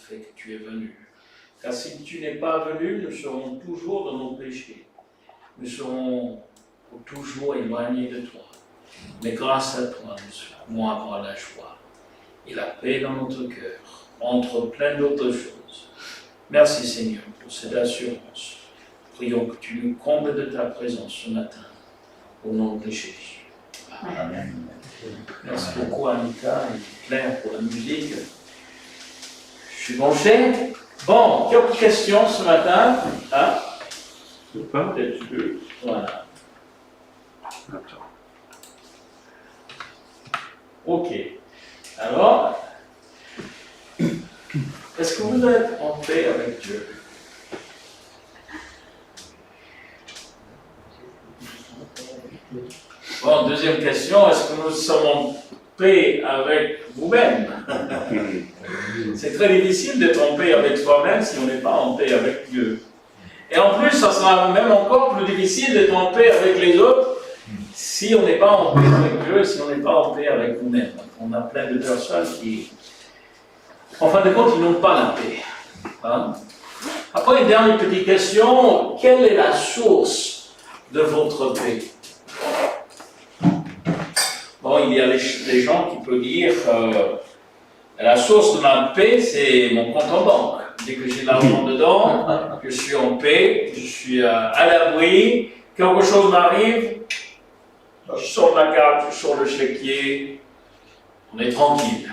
fait que tu es venu. Car si tu n'es pas venu, nous serons toujours dans nos péchés. Nous serons toujours éloignés de toi. Mais grâce à toi, nous pouvons avoir la joie et la paix dans notre cœur, entre plein d'autres choses. Merci Seigneur pour cette assurance. Prions que tu nous combles de ta présence ce matin, au nom de Jésus. Amen. Merci beaucoup Anita et Claire pour la musique. Je suis branché. Bon, quelques questions ce matin. Hein? Peut-être deux. Voilà. Ok. Alors, est-ce que vous êtes en paix avec Dieu? Bon, deuxième question, est-ce que nous sommes en paix avec vous-même? C'est très difficile d'être en paix avec soi-même si on n'est pas en paix avec Dieu. Et en plus, ça sera même encore plus difficile d'être en paix avec les autres si on n'est pas en paix avec Dieu, si on n'est pas en paix avec nous-mêmes. On a plein de personnes qui, en fin de compte, ils n'ont pas la paix. Hein? Après, une dernière petite question, quelle est la source de votre paix? Bon, il y a des gens qui peuvent dire la source de ma paix, c'est mon compte en banque. Dès que j'ai l'argent dedans, je suis en paix, je suis à l'abri, quelque chose m'arrive, je sors ma carte, je sors le chéquier, on est tranquille.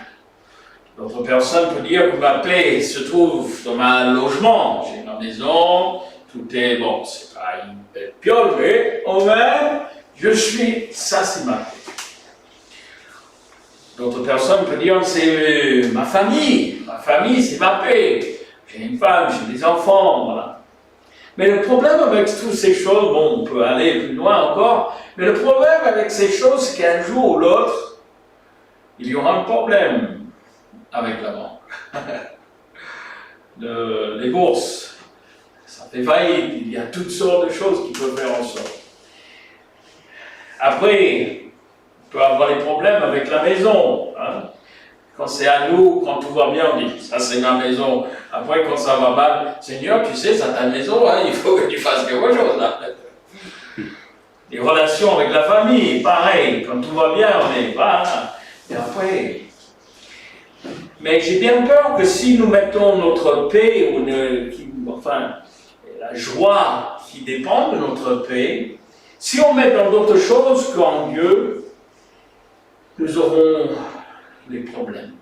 D'autres personnes peuvent dire que ma paix se trouve dans ma logement. J'ai ma maison, tout est bon, c'est pas une belle piole, mais au moins, ça c'est ma paix. D'autres personnes peuvent dire c'est ma famille c'est ma paix. J'ai une femme, j'ai des enfants, voilà. Mais le problème avec toutes ces choses, bon, on peut aller plus loin encore, mais le problème avec ces choses, c'est qu'un jour ou l'autre, il y aura un problème avec la banque. Les bourses, ça fait faillite, il y a toutes sortes de choses qui peuvent faire en sorte. Après, on peut avoir des problèmes avec la maison. Hein? Quand c'est à nous, quand tout va bien, on dit ça c'est ma maison. Après, quand ça va mal, Seigneur, tu sais, c'est ta maison, hein, il faut que tu fasses quelque chose. Là. Les relations avec la famille, pareil, quand tout va bien, on est pas. Et après. Mais j'ai bien peur que si nous mettons notre paix, la joie qui dépend de notre paix, si on met dans d'autres choses qu'en Dieu, nous aurons des problèmes.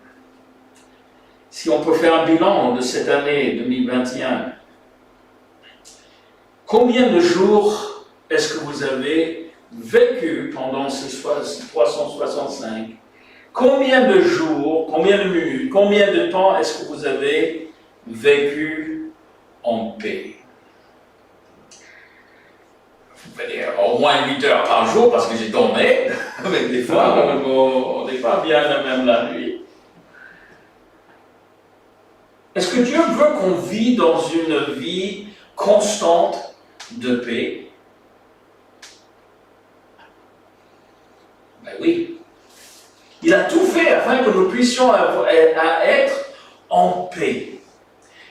Si on peut faire un bilan de cette année 2021, combien de jours est-ce que vous avez vécu pendant ces 365? Combien de jours, combien de minutes, combien de temps est-ce que vous avez vécu en paix? Vous pouvez dire au moins 8 heures par jour parce que j'ai dormi, mais des fois on n'est pas bien même la nuit. Est-ce que Dieu veut qu'on vive dans une vie constante de paix? Ben oui. Il a tout fait afin que nous puissions être en paix.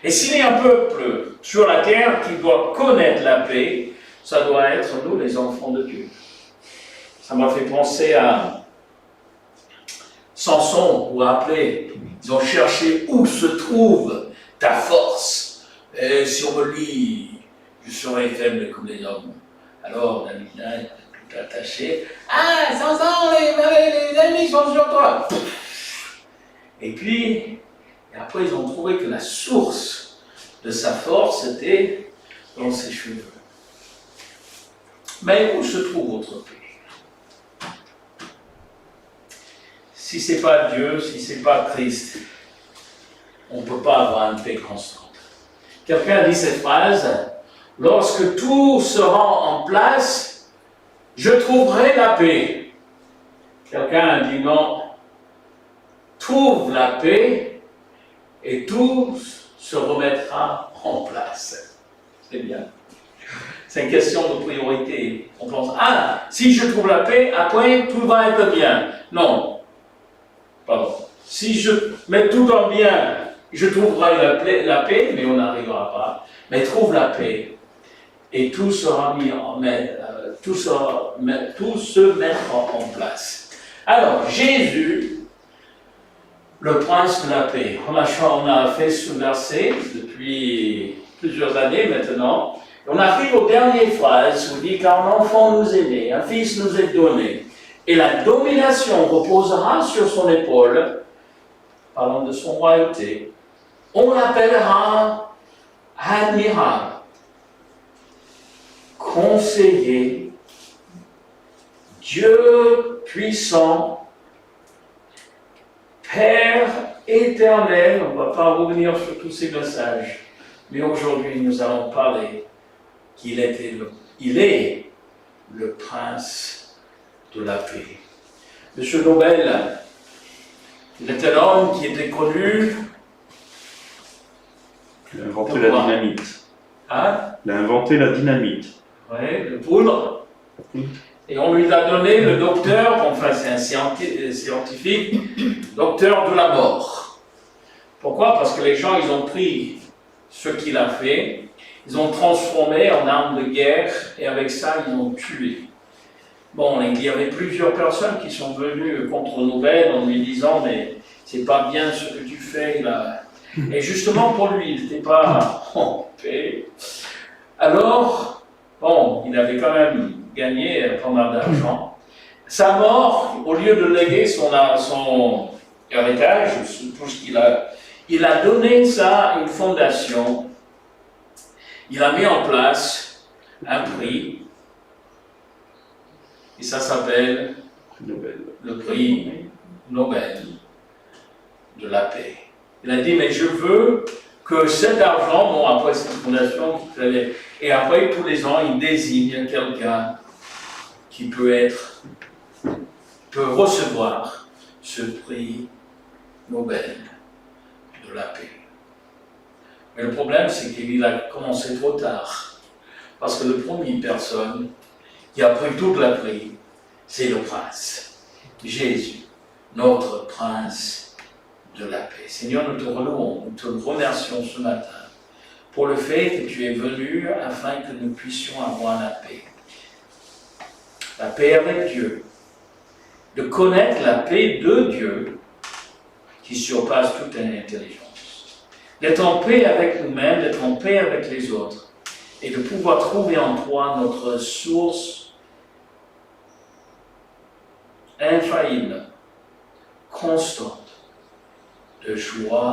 Et s'il y a un peuple sur la terre qui doit connaître la paix, ça doit être nous, les enfants de Dieu. Ça m'a fait penser à Samson, vous vous rappelez, ils ont cherché où se trouve ta force. Et si on me lit, je serai faible comme les hommes. Alors, Dalila est tout attaché. Ah, Samson, les ennemis sont sur toi. Et puis, après, ils ont trouvé que la source de sa force était dans ses cheveux. Mais où se trouve votre paix? Si ce n'est pas Dieu, si ce n'est pas Christ, on ne peut pas avoir une paix constante. Quelqu'un dit cette phrase, lorsque tout sera en place, je trouverai la paix. Quelqu'un dit non, trouve la paix et tout se remettra en place. C'est bien. C'est une question de priorité. On pense, si je trouve la paix, après tout va être bien. Non. Pardon. Si je mets tout en bien, je trouverai la paix, mais on n'arrivera pas. Mais trouve la paix et tout sera mis tout se mettra en place. Alors, Jésus, le prince de la paix. On a fait ce verset depuis plusieurs années maintenant. On arrive aux dernières phrases où il dit « Car un enfant nous est né, un fils nous est donné, et la domination reposera sur son épaule. » Parlons de son royauté. On l'appellera admirable, conseiller, Dieu puissant, Père éternel. On ne va pas revenir sur tous ces messages, mais aujourd'hui nous allons parler qu'il il est le prince de la paix. Monsieur Nobel, il était un homme qui était connu. Il a inventé la dynamite. Hein? Il a inventé la dynamite. Oui, le poudre. Et on lui a donné le docteur, enfin c'est un scientifique, docteur de la mort. Pourquoi? Parce que les gens, ils ont pris ce qu'il a fait, ils ont transformé en arme de guerre, et avec ça, ils ont tué. Bon, il y avait plusieurs personnes qui sont venues contre Nobel en lui disant « mais c'est pas bien ce que tu fais là ». Et justement pour lui, il n'était pas en paix. Alors, bon, il avait quand même gagné pas mal d'argent. Sa mort, au lieu de léguer son héritage, tout ce il a donné ça à une fondation. Il a mis en place un prix. Et ça s'appelle le prix Nobel de la paix. Il a dit, mais je veux que cet argent, bon, après cette fondation, et après tous les ans, il désigne quelqu'un qui peut recevoir ce prix Nobel de la paix. Mais le problème, c'est qu'il a commencé trop tard. Parce que la première personne qui a pris toute la prix, c'est le prince, Jésus, notre prince de la paix. Seigneur, nous te relouons, nous te remercions ce matin pour le fait que tu es venu afin que nous puissions avoir la paix. La paix avec Dieu, de connaître la paix de Dieu qui surpasse toute intelligence, d'être en paix avec nous-mêmes, d'être en paix avec les autres, et de pouvoir trouver en toi notre source infaillible, constante, de joie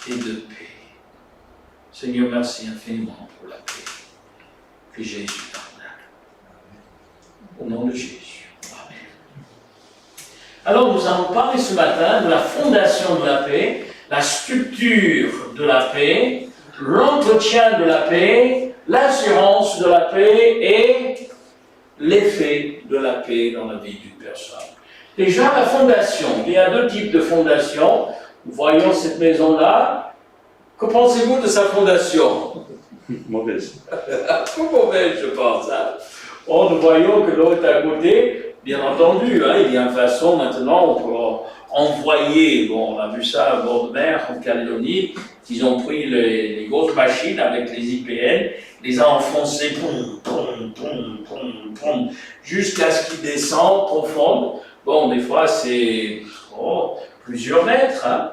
et de paix. Seigneur, merci infiniment pour la paix que Jésus t'a donnée. Au nom de Jésus. Amen. Alors, nous allons parler ce matin de la fondation de la paix, la structure de la paix, l'entretien de la paix, l'assurance de la paix et l'effet de la paix dans la vie d'une personne. Déjà, la fondation. Il y a deux types de fondation. Nous voyons cette maison-là. Que pensez-vous de sa fondation? Mauvaise. Trop mauvaise, je pense. Hein. Or, nous voyons que l'autre à côté, bien entendu, hein, il y a une façon maintenant pour envoyer, bon, on a vu ça à bord de mer en Calédonie, ils ont pris les grosses machines avec les IPN, les a enfoncés, jusqu'à ce qu'ils descendent profond. Bon, des fois, c'est plusieurs mètres. Hein.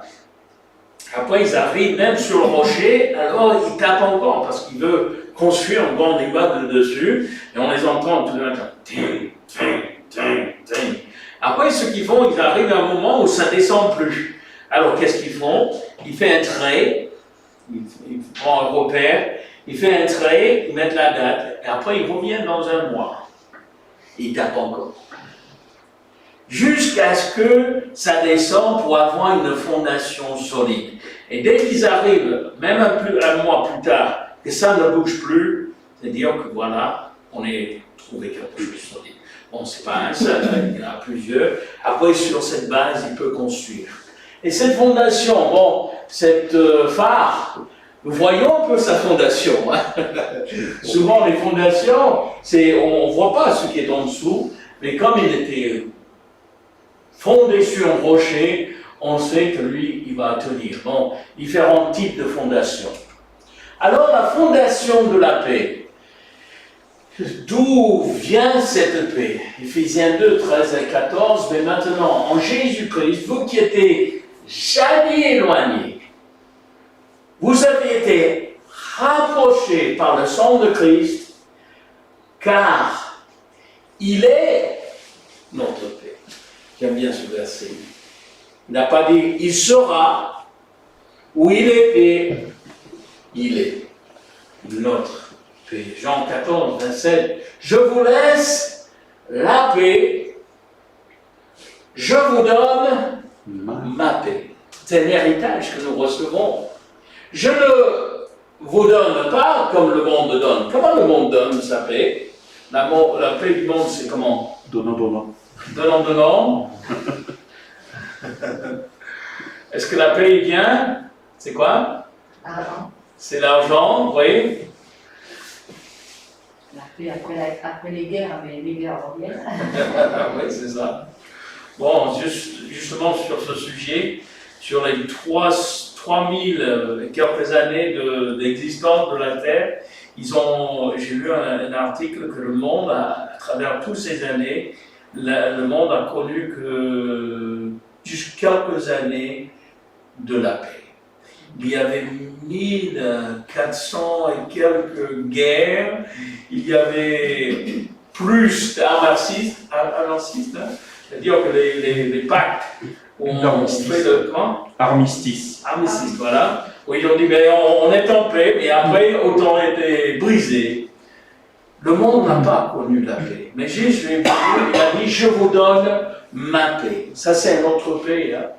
Après, ils arrivent même sur le rocher, alors ils tapent encore, parce qu'ils veulent construire un grand immeuble dessus, et on les entend tout le temps. Ting, ting, ting, ting. Après, ce qu'ils font, ils arrivent à un moment où ça ne descend plus. Alors, qu'est-ce qu'ils font? Ils font un trait, ils prennent un repère, ils font un trait, ils mettent la date, et après, ils reviennent dans un mois. Ils tapent encore. Jusqu'à ce que ça descende pour avoir une fondation solide. Et dès qu'ils arrivent, même un mois plus tard, que ça ne bouge plus, c'est dire que voilà, on a trouvé quelque chose de solide. Bon, c'est pas un seul, il y en a plusieurs. Après, sur cette base, il peut construire. Et cette fondation, bon, cette phare, nous voyons un peu sa fondation. Hein. Souvent, les fondations, on ne voit pas ce qui est en dessous, mais comme il était fondé sur un rocher, on sait que lui, il va tenir. Bon, différents types de fondations. Alors, la fondation de la paix. D'où vient cette paix? Éphésiens 2, 13 et 14. Mais maintenant, en Jésus-Christ, vous qui étiez jamais éloignés, vous avez été rapprochés par le sang de Christ, car il est notre paix. J'aime bien ce verset. Il n'a pas dit il sera, ou il était, il est notre paix. Jean 14, 27. Je vous laisse la paix, je vous donne ma paix. C'est l'héritage que nous recevons. Je ne vous donne pas comme le monde donne. Comment le monde donne sa paix? La paix du monde, c'est comment? Donnant. Donnant. Est-ce que la paix vient? C'est quoi? L'argent. C'est l'argent, oui. La paix après les guerres, mais les guerres reviennent. Oui, c'est ça. Bon, justement sur ce sujet, sur les 3000 et quelques années d'existence de la Terre, j'ai lu un article que le monde, à travers toutes ces années, le monde a connu que juste quelques années de la paix. Il y avait 1400 et quelques guerres, il y avait plus d'armistices, c'est-à-dire que les pactes où on fait le camp. Armistice, Voilà. Où ils ont dit, mais on est en paix, mais après, autant été brisé. Le monde n'a pas connu la paix. Mais Jésus il a dit, je vous donne ma paix. Ça, c'est notre paix. Hein.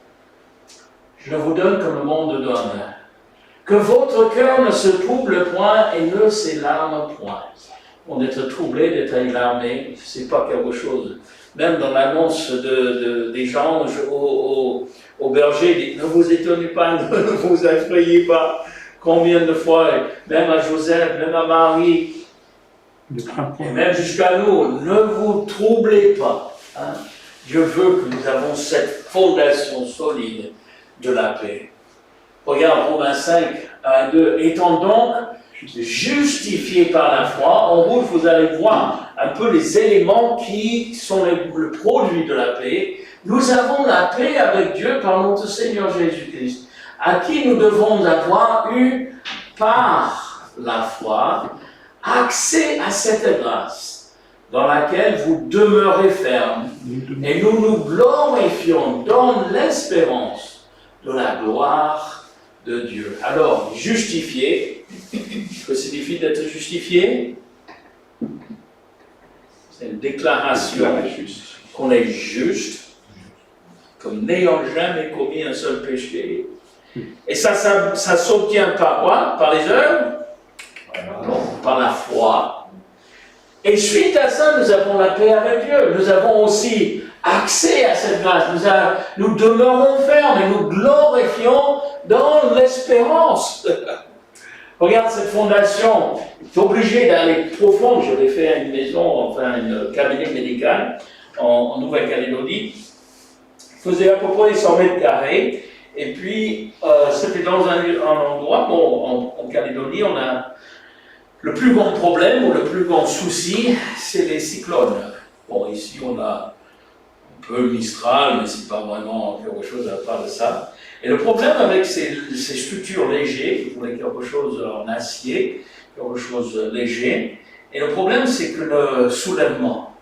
Je vous donne comme le monde donne. Que votre cœur ne se trouble point et ne s'élarme point. On est troublé, d'être alarmé, c'est pas quelque chose. Même dans l'annonce des gens au berger, ne vous étonnez pas, ne vous effrayez pas. Combien de fois, même à Joseph, même à Marie, et même jusqu'à nous, ne vous troublez pas. Hein. Je veux que nous avons cette fondation solide de la paix. Regarde Romains 5, 1, 2. Étant donc justifiés par la foi, en rouge vous allez voir un peu les éléments qui sont le produit de la paix. Nous avons la paix avec Dieu par notre Seigneur Jésus-Christ, à qui nous devons avoir eu par la foi accès à cette grâce dans laquelle vous demeurez ferme, et nous nous glorifions dans l'espérance de la gloire de Dieu. Alors, justifié, que signifie d'être justifié? C'est une déclaration qu'on est juste, comme n'ayant jamais commis un seul péché. Et ça s'obtient par quoi? Par les œuvres? Non, par la foi. Et suite à ça, nous avons la paix avec Dieu. Nous avons aussi accès à cette grâce. Nous demeurons fermes et nous glorifions dans l'espérance. Regarde cette fondation. Tu es obligé d'aller profond. Je l'ai fait à une maison, enfin un cabinet médical en Nouvelle-Calédonie. Il faisait à peu près 100 mètres carrés. Et puis, c'était dans un endroit, bon, en Calédonie, on a le plus grand problème ou le plus grand souci, c'est les cyclones. Bon, ici, on a un peu le Mistral, mais c'est pas vraiment quelque chose à part de ça. Et le problème avec ces structures légères, il faudrait quelque chose en acier, quelque chose léger. Et le problème, c'est que le soulèvement.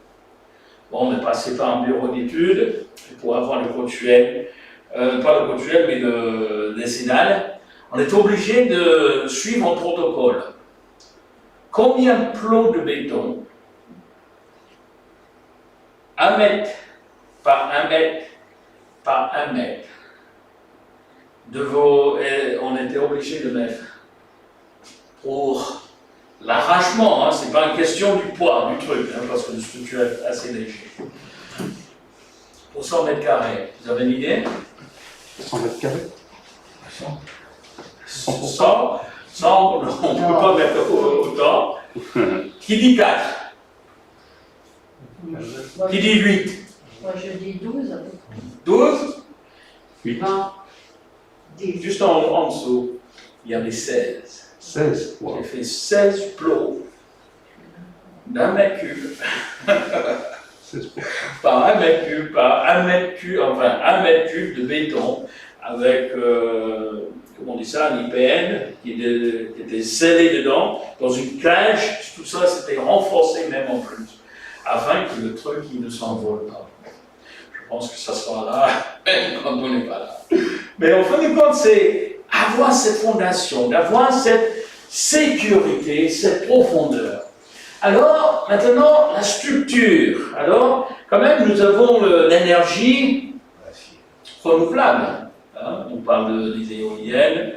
Bon, on est passé par un bureau d'études pour avoir le quotient, pas le quotient, mais le décennal. On est obligé de suivre un protocole. Combien de plots de béton, 1 mètre par 1 mètre par 1 mètre, on était obligé de mettre pour l'arrachement, hein, c'est pas une question du poids du truc, hein, parce que le structure est assez léger. Pour 100 mètres carrés, vous avez une idée? 100 mètres carrés 100, on ne peut pas mettre autant. Qui dit 4? Qui dit 8? Moi je dis 12. 12? 20, 10. Juste en dessous, il y avait 16. 16. Wow. J'ai fait 16 plots d'un mètre cube. 16 pour. Par un mètre cube, par un mètre cube, enfin un mètre cube de béton avec, comment on dit ça, un IPN qui était scellé dedans, dans une cage, tout ça c'était renforcé même en plus, afin que le truc il ne s'envole pas. Je pense que ça sera là, même quand on n'est pas là. Mais en fin de compte, c'est avoir cette fondation, d'avoir cette sécurité, cette profondeur. Alors, maintenant, la structure. Alors, quand même, nous avons l'énergie renouvelable. Hein. On parle des éoliennes,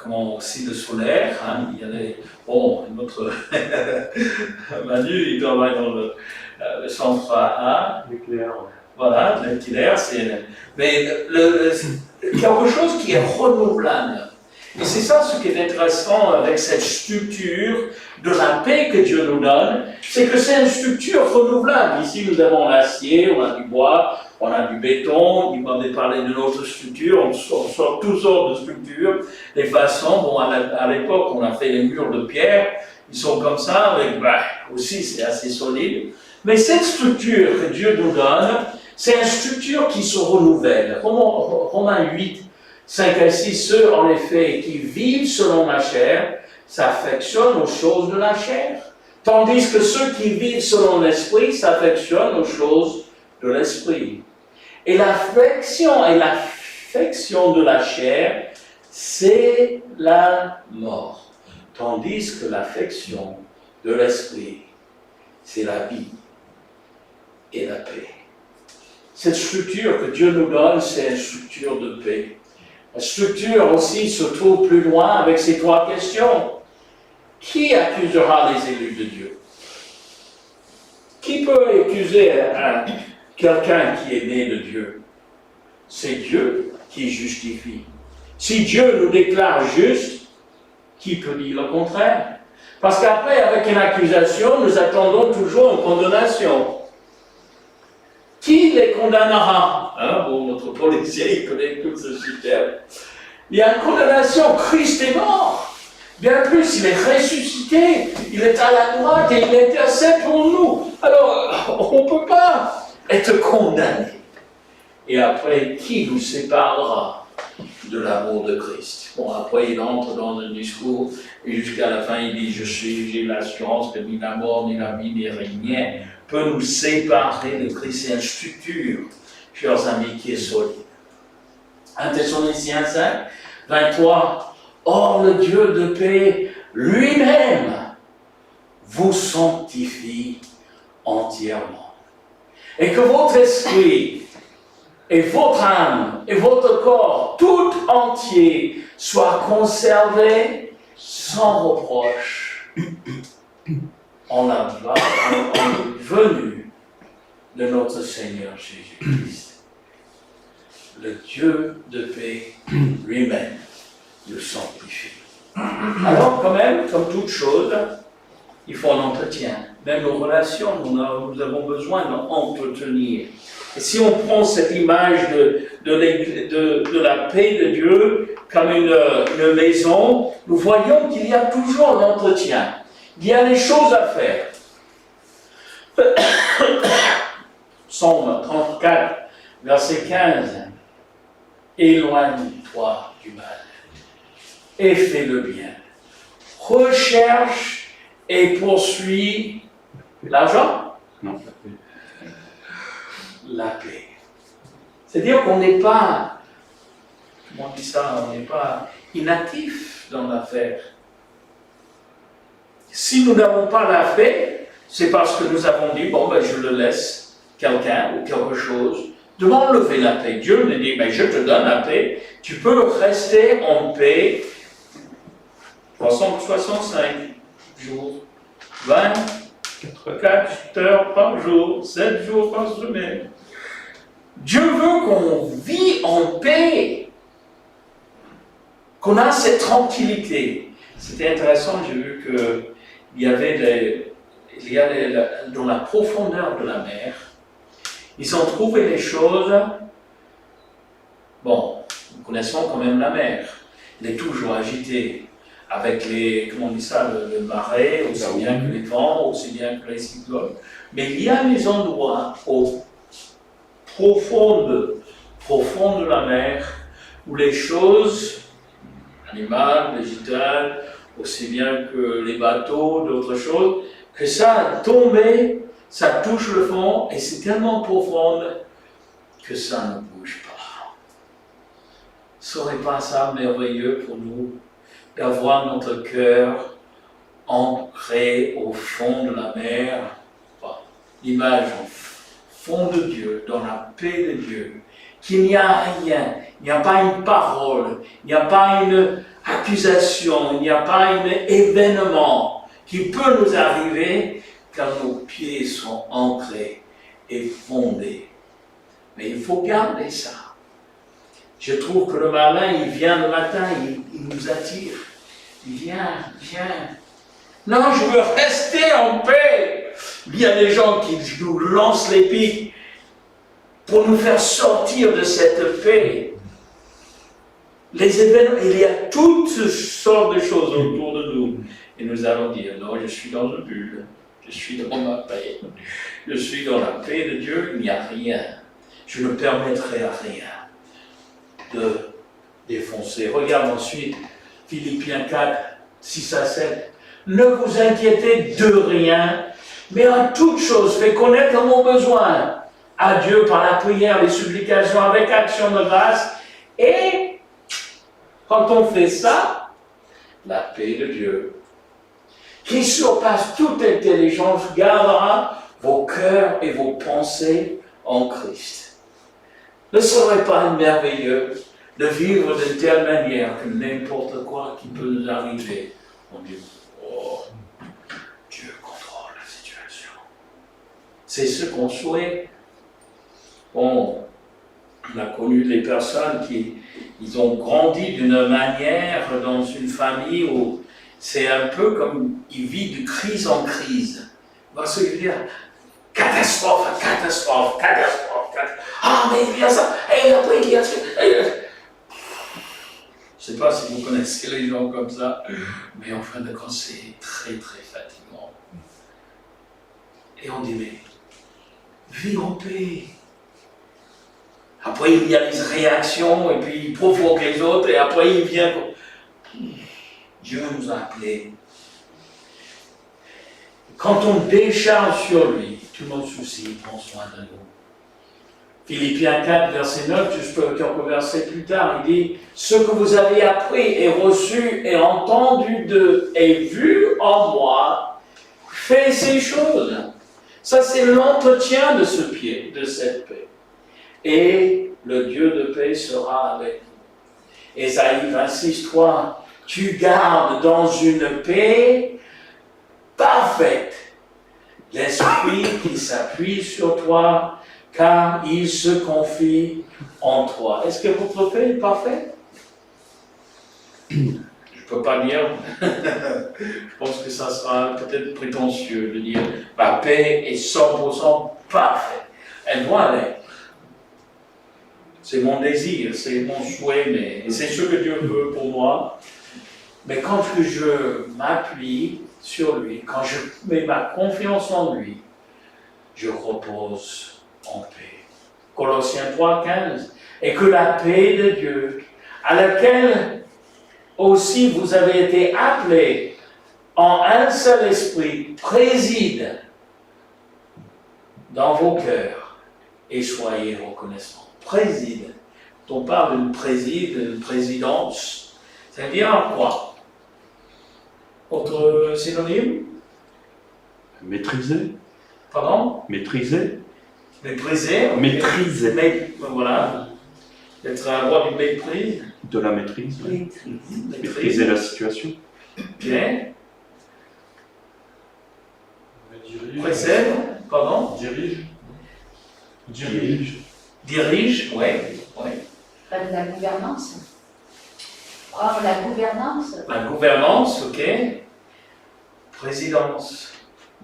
comment aussi le solaire. Hein. Il y a notre Manu, il travaille dans le centre A. Nucléaire. Voilà, le nucléaire, c'est. Mais quelque chose qui est renouvelable. Et c'est ça ce qui est intéressant avec cette structure de la paix que Dieu nous donne, c'est que c'est une structure renouvelable. Ici, nous avons l'acier, on a du bois, on a du béton. Il m'avait parlé de notre structure, on sort toutes sortes de structures, des façons. Bon, à l'époque, on a fait les murs de pierre, ils sont comme ça, avec, aussi c'est assez solide. Mais cette structure que Dieu nous donne, c'est une structure qui se renouvelle. Romains 8, 5 à 6, ceux en effet qui vivent selon la chair s'affectionnent aux choses de la chair, tandis que ceux qui vivent selon l'esprit s'affectionnent aux choses de l'esprit. Et l'affection de la chair, c'est la mort, tandis que l'affection de l'esprit, c'est la vie et la paix. Cette structure que Dieu nous donne, c'est une structure de paix. La structure aussi se trouve plus loin avec ces trois questions. Qui accusera les élus de Dieu? Qui peut accuser quelqu'un qui est né de Dieu? C'est Dieu qui justifie. Si Dieu nous déclare juste, qui peut dire le contraire? Parce qu'après, avec une accusation, nous attendons toujours une condamnation. Qui les condamnera? Notre policier, il connaît tout ce système. Il y a une condamnation, Christ est mort. Bien plus, il est ressuscité, il est à la droite et il intercède pour nous. Alors, on ne peut pas être condamné. Et après, qui nous séparera de l'amour de Christ? Bon, après, il entre dans un discours et jusqu'à la fin, il dit, j'ai l'assurance que ni la mort, ni la vie, ni rien peut nous séparer de Christ. C'est une structure, chers amis, qui est solide. 1 Thessaloniciens 5, 23. Or, le Dieu de paix lui-même vous sanctifie entièrement. Et que votre esprit et votre âme et votre corps tout entier soient conservés sans reproche en la venue de notre Seigneur Jésus-Christ. Le Dieu de paix lui-même nous sanctifie. Alors, quand même, comme toute chose, il faut un entretien. Même nos relations, nous avons besoin d'entretenir. Et si on prend cette image de la paix de Dieu comme une maison, nous voyons qu'il y a toujours un entretien. Il y a des choses à faire. Psaume 34, verset 15. Éloigne-toi du mal et fais le bien. Recherche et poursuis l'argent? Non. La paix. C'est-à-dire qu'on n'est pas, comment on dit ça, on n'est pas inactif dans l'affaire. Si nous n'avons pas la paix, c'est parce que nous avons dit, je le laisse quelqu'un ou quelque chose de m'enlever la paix. Dieu nous dit, je te donne la paix, tu peux rester en paix 365 jours, 24 heures par jour, 7 jours par semaine. Dieu veut qu'on vit en paix, qu'on a cette tranquillité. C'était intéressant, j'ai vu qu'il y avait dans la profondeur de la mer, ils ont trouvé des choses Connaissons quand même la mer. Elle est toujours agitée. Avec les, comment on dit ça, le marais, aussi bien que les vents, aussi bien que les cyclones. Mais il y a des endroits au profond de la mer où les choses, animales, végétales, aussi bien que les bateaux, d'autres choses, que ça a tombé, ça touche le fond et c'est tellement profond que ça ne bouge pas. Serait pas ça merveilleux pour nous d'avoir notre cœur ancré au fond de la mer, enfin, l'image au fond de Dieu, dans la paix de Dieu, qu'il n'y a rien, il n'y a pas une parole, il n'y a pas une accusation, il n'y a pas un événement qui peut nous arriver car nos pieds sont ancrés et fondés. Mais il faut garder ça. Je trouve que le malin, il vient le matin, il nous attire. Il vient. Non, je veux rester en paix. Il y a des gens qui nous lancent les pics pour nous faire sortir de cette paix. Les événements, il y a toutes sortes de choses autour de nous. Et nous allons dire, non, je suis dans une bulle. Je suis dans ma paix. Je suis dans la paix de Dieu, il n'y a rien. Je ne permettrai à rien de défoncer. Regarde ensuite Philippiens 4, 6 à 7. Ne vous inquiétez de rien, mais en toute chose, faites connaître vos besoins à Dieu par la prière, les supplications, avec action de grâce. Et quand on fait ça, la paix de Dieu, qui surpasse toute intelligence, gardera vos cœurs et vos pensées en Christ. Ne serait pas merveilleux de vivre de telle manière que n'importe quoi qui peut nous arriver, on dit, oh, Dieu contrôle la situation. C'est ce qu'on souhaite. Bon, on a connu des personnes qui ils ont grandi d'une manière dans une famille où c'est un peu comme ils vivent de crise en crise. Parce que je veux dire, catastrophe. Ah, mais il y a ça, et après il y a ça. Je ne sais pas si vous connaissez les gens comme ça, mais en fin de compte, c'est très très fatigant. Et on dit, mais vis en paix. Après, il y a les réactions, et puis il provoque les autres, et après il vient. Dieu nous a appelés. Quand on décharge sur lui, tous nos soucis, il prend soin de nous. Philippiens 4, verset 9, juste quelques versets plus tard, il dit « Ce que vous avez appris et reçu et entendu et vu en moi, faites ces choses. » Ça, c'est l'entretien de cette paix. Et le Dieu de paix sera avec vous. Ésaïe 26, 3, « Tu gardes dans une paix parfaite l'esprit qui s'appuie sur toi, car il se confie en toi. » Est-ce que votre paix est parfaite? Je ne peux pas dire. Je pense que ça sera peut-être prétentieux de dire ma paix est 100% parfaite. Elle doit l'être. C'est mon désir, c'est mon souhait, mais c'est ce que Dieu veut pour moi. Mais quand je m'appuie sur lui, quand je mets ma confiance en lui, je repose en paix. Colossiens 3, 15. Et que la paix de Dieu, à laquelle aussi vous avez été appelés en un seul esprit, préside dans vos cœurs et soyez reconnaissants. Préside. On parle d'une présidence. C'est-à-dire quoi? Autre synonyme? Maîtriser. Pardon? Maîtriser. Mépriser. Okay. Maîtriser. Voilà. D'être à droit du mépris. De la maîtrise. Oui. Maîtriser la situation. Ok. Précède. Pardon? Dirige, oui. La gouvernance. Oh, la gouvernance. La gouvernance, ok. Présidence.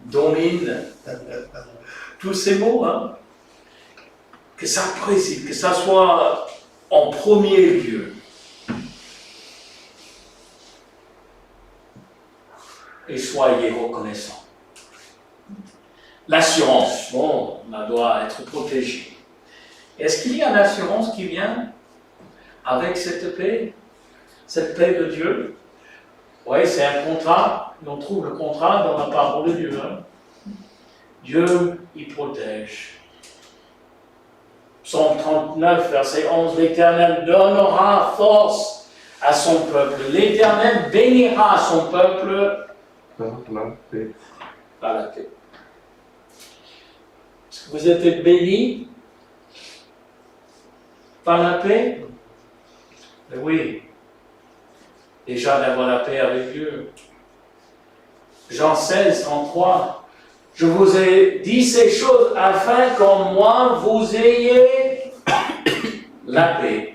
Domine. Tous ces mots, hein. Que ça préside, que ça soit en premier lieu. et soyez reconnaissants. L'assurance, bon, on doit être protégé. Est-ce qu'il y a une assurance qui vient avec cette paix de Dieu? Oui, c'est un contrat. On trouve le contrat dans la parole de Dieu. Hein. Dieu, il protège. Psaume 39, verset 11, l'Éternel donnera force à son peuple. L'Éternel bénira son peuple Par la paix. par la paix. Est-ce que vous êtes bénis par la paix? Mais oui. Déjà d'avoir la paix avec Dieu. Jean 16, 33. Je vous ai dit ces choses afin qu'en moi vous ayez la paix.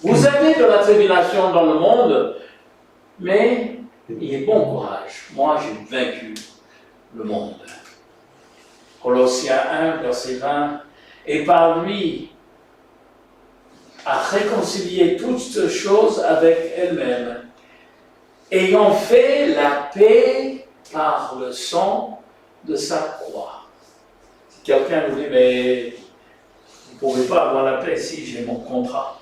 Vous avez de la tribulation dans le monde, mais ayez bon courage. Moi, j'ai vaincu le monde. Colossiens 1, verset 20. Et par lui, a réconcilié toutes choses avec elle-même, ayant fait la paix par le sang de sa croix. Si quelqu'un nous dit, mais vous ne pouvez pas avoir la paix si j'ai mon contrat.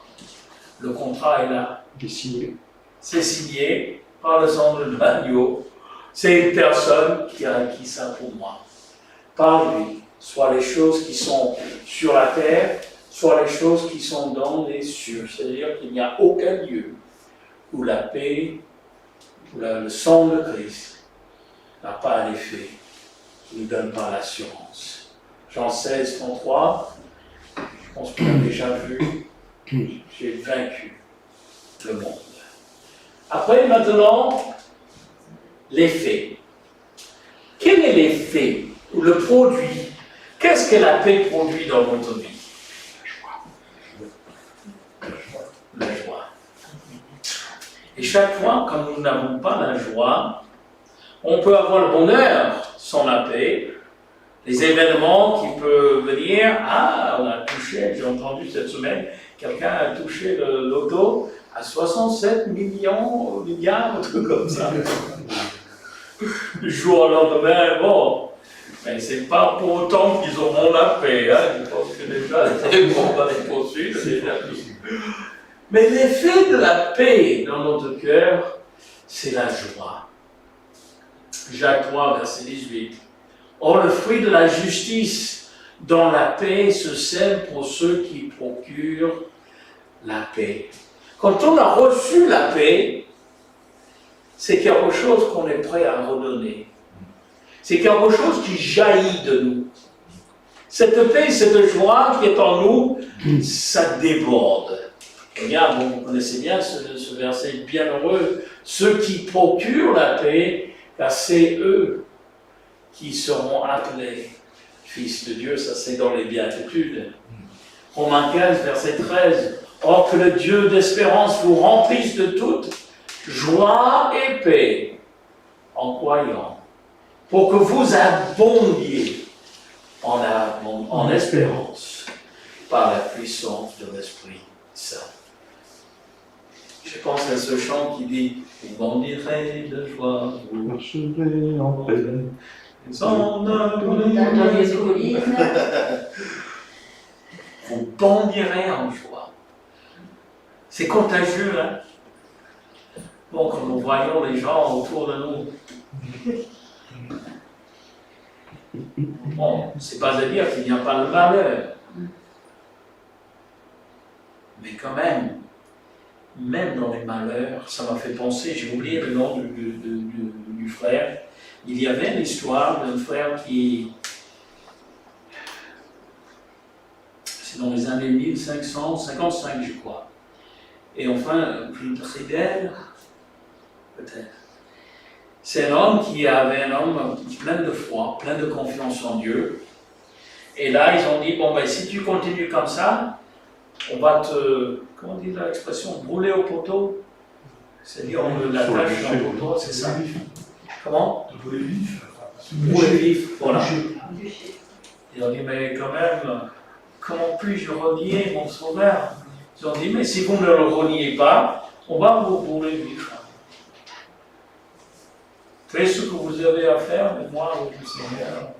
Le contrat est là. Il est signé. C'est signé par le sang de l'agneau. C'est une personne qui a acquis ça pour moi. Par lui, soit les choses qui sont sur la terre, soit les choses qui sont dans les cieux. C'est-à-dire qu'il n'y a aucun lieu où la paix, où le sang de Christ n'a pas l'effet, ne donne pas l'assurance. Jean 16, 33, je pense qu'on a déjà vu, j'ai vaincu le monde. Après, maintenant, l'effet. Quel est l'effet ou le produit? Qu'est-ce que la paix produit dans notre vie? La joie. Et chaque fois, quand nous n'avons pas la joie, on peut avoir le bonheur sans la paix. Les événements qui peuvent venir, on a touché, j'ai entendu cette semaine, quelqu'un a touché le loto à 67 milliards, un truc comme ça. Du jour au lendemain, bon, mais c'est pas pour autant qu'ils auront la paix, hein. Je pense que déjà, on va les poursuivre, c'est déjà tout. Mais l'effet de la paix dans notre cœur, c'est la joie. Jacques 3, verset 18. Or, le fruit de la justice dans la paix se sème pour ceux qui procurent la paix. Quand on a reçu la paix, c'est quelque chose qu'on est prêt à redonner. C'est quelque chose qui jaillit de nous. Cette paix, cette joie qui est en nous, ça déborde. Regarde, vous connaissez bien ce verset bienheureux. Ceux qui procurent la paix, car c'est eux qui seront appelés fils de Dieu. Ça, c'est dans les béatitudes. Romains 15, verset 13. Or que le Dieu d'espérance vous remplisse de toute joie et paix en croyant, pour que vous abondiez en espérance par la puissance de l'Esprit Saint. Je pense à ce chant qui dit « Vous bondirez de joie, vous Marcherez en paix. Dans les collines, vous bondirez en joie. » C'est contagieux, hein? Bon, quand nous voyons les gens autour de nous. Bon, c'est pas à dire qu'il n'y a pas de malheur. Mais quand même dans les malheurs, ça m'a fait penser, j'ai oublié le nom du frère. Il y avait l'histoire d'un frère qui, c'est dans les années 1555, je crois. Et enfin, Friedel, peut-être. C'est un homme qui avait un homme plein de foi, plein de confiance en Dieu. Et là, ils ont dit, bon, ben, si tu continues comme ça, on va te, comment dit l'expression, brûler au poteau. C'est-à-dire, on l'attache au poteau, c'est ça. Comment? Brûler vif. Brûler vif, voilà. Ils ont dit, mais quand même, comment puis-je renier mon sauveur? Ils ont dit, mais si vous ne le reniez pas, on va vous brûler vif. Faites ce que vous avez à faire, mais moi, avec le Seigneur.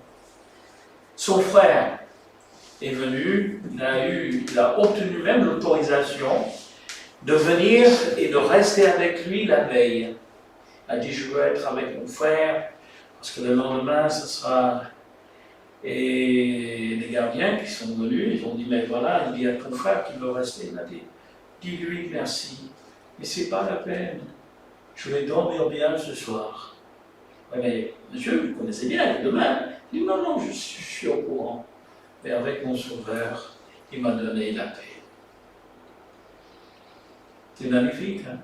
Son frère est venu, il a obtenu même l'autorisation de venir et de rester avec lui la veille. Il a dit, je veux être avec mon frère, parce que le lendemain, ce sera... Et les gardiens qui sont venus, ils ont dit, mais voilà, il y a ton frère qui veut rester. Il a dit, dis-lui merci, mais c'est pas la peine. Je vais dormir bien ce soir. Ouais, mais monsieur, vous connaissez bien, demain. Il dit, non, je suis au courant. Mais avec mon sauveur, il m'a donné la paix. C'est magnifique, hein?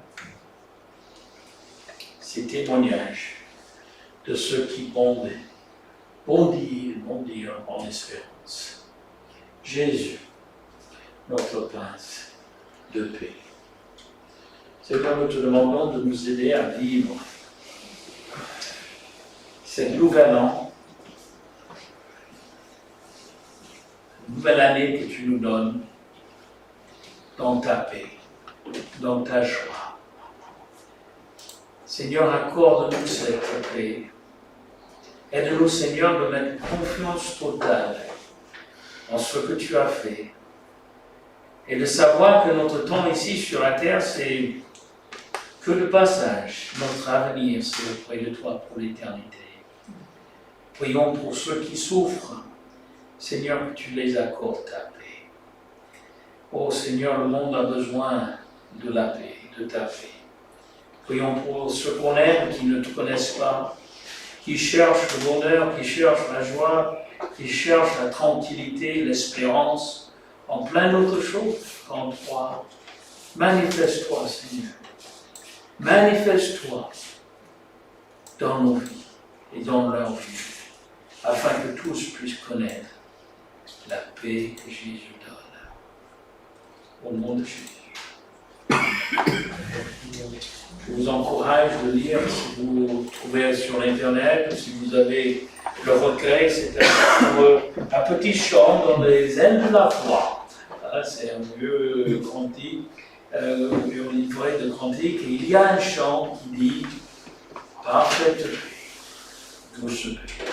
C'est témoignage de ceux qui bondirent en espérance. Jésus, notre prince de paix. Seigneur, nous te demandons de nous aider à vivre cette nouvelle année que tu nous donnes dans ta paix, dans ta joie. Seigneur, accorde-nous cette paix. Aide-nous, Seigneur, de mettre confiance totale en ce que tu as fait et de savoir que notre temps ici sur la terre, c'est que le passage. Notre avenir, c'est auprès de toi pour l'éternité. Prions pour ceux qui souffrent. Seigneur, que tu les accordes ta paix. Oh Seigneur, le monde a besoin de la paix, de ta paix. Prions pour ceux qu'on aime, qui ne te connaissent pas, qui cherchent le bonheur, qui cherchent la joie, qui cherchent la tranquillité, l'espérance, en plein d'autres choses qu'en toi. Manifeste-toi, Seigneur. Manifeste-toi dans nos vies et dans leur vie, afin que tous puissent connaître la paix que Jésus donne. Au nom de Jésus. Je vous encourage de lire, si vous trouvez sur Internet, si vous avez le recueil, c'est un petit chant dans les ailes de la foi. C'est un vieux cantique, un livret de cantique, et il y a un chant qui dit « Parfaite paix, douce paix ».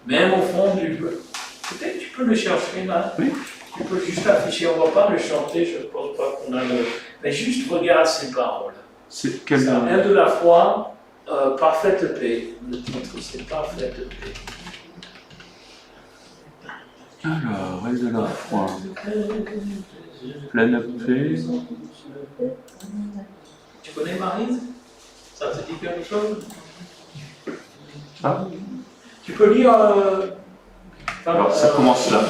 Même au fond du... Peut-être tu peux le chercher là. Oui. Tu peux juste afficher, on ne va pas le chanter, je ne pense pas qu'on a le... Mais juste regarde ces paroles. C'est quel... C'est un air de la foi, parfaite paix. Le titre, c'est parfaite paix. Alors, aile de la foi. Pleine paix. Tu connais Marie? Ça te dit quelque chose? Ah. Tu peux lire... Alors, ça commence là.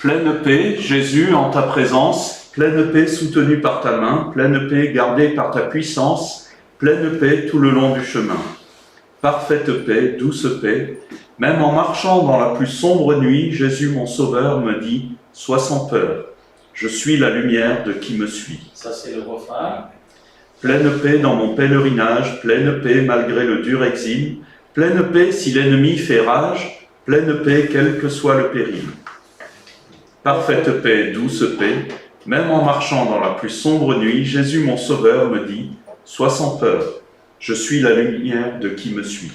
Pleine paix, Jésus, en ta présence, pleine paix soutenue par ta main, pleine paix gardée par ta puissance, pleine paix tout le long du chemin. Parfaite paix, douce paix, même en marchant dans la plus sombre nuit, Jésus, mon Sauveur, me dit, sois sans peur, je suis la lumière de qui me suit. Ça, c'est le refrain. Pleine paix dans mon pèlerinage, pleine paix malgré le dur exil, pleine paix si l'ennemi fait rage, pleine paix quel que soit le péril. Parfaite paix, douce paix, même en marchant dans la plus sombre nuit, Jésus mon Sauveur me dit, sois sans peur, je suis la lumière de qui me suit.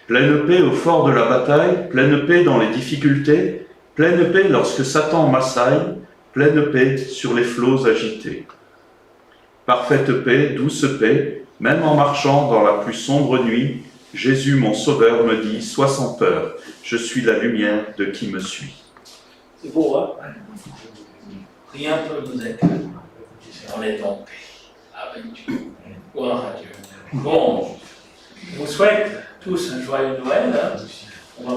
Pleine paix au fort de la bataille, pleine paix dans les difficultés, pleine paix lorsque Satan m'assaille, pleine paix sur les flots agités. Parfaite paix, douce paix, même en marchant dans la plus sombre nuit, Jésus mon Sauveur me dit, sois sans peur, je suis la lumière de qui me suit. C'est beau, hein? Rien ne peut nous aider. On est en paix avec Dieu. Gloire à Dieu. Bon, je vous souhaite tous un joyeux Noël. Hein? On va